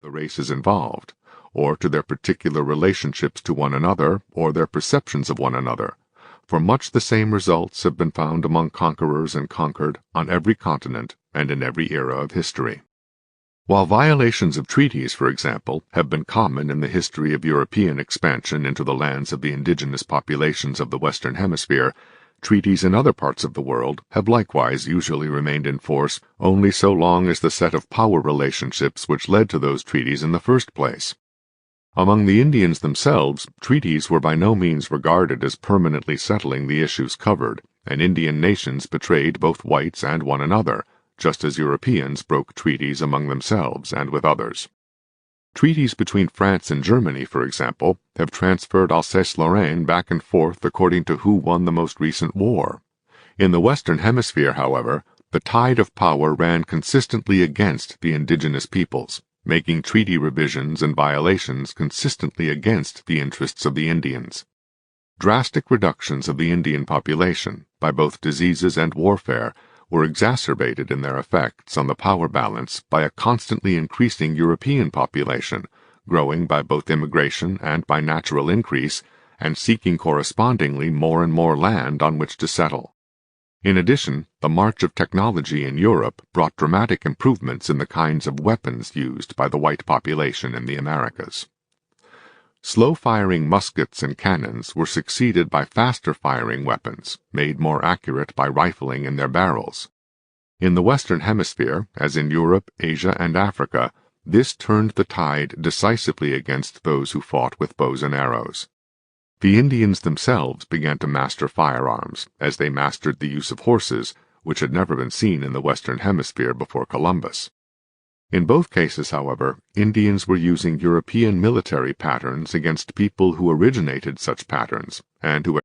the races involved, or to their particular relationships to one another or their perceptions of one another, for much the same results have been found among conquerors and conquered on every continent and in every era of history. While violations of treaties, for example, have been common in the history of European expansion into the lands of the indigenous populations of the Western Hemisphere, treaties in other parts of the world have likewise usually remained in force only so long as the set of power relationships which led to those treaties in the first place. Among the Indians themselves, treaties were by no means regarded as permanently settling the issues covered, and Indian nations betrayed both whites and one another, just as Europeans broke treaties among themselves and with others. Treaties between France and Germany, for example, have transferred Alsace-Lorraine back and forth according to who won the most recent war. In the Western Hemisphere, however, the tide of power ran consistently against the indigenous peoples, making treaty revisions and violations consistently against the interests of the Indians. Drastic reductions of the Indian population, by both diseases and warfare, were exacerbated in their effects on the power balance by a constantly increasing European population, growing by both immigration and by natural increase, and seeking correspondingly more and more land on which to settle. In addition, the march of technology in Europe brought dramatic improvements in the kinds of weapons used by the white population in the Americas. Slow-firing muskets and cannons were succeeded by faster-firing weapons, made more accurate by rifling in their barrels. In the Western Hemisphere, as in Europe, Asia, and Africa, this turned the tide decisively against those who fought with bows and arrows. The Indians themselves began to master firearms, as they mastered the use of horses, which had never been seen in the Western Hemisphere before Columbus. In both cases, however, Indians were using European military patterns against people who originated such patterns and who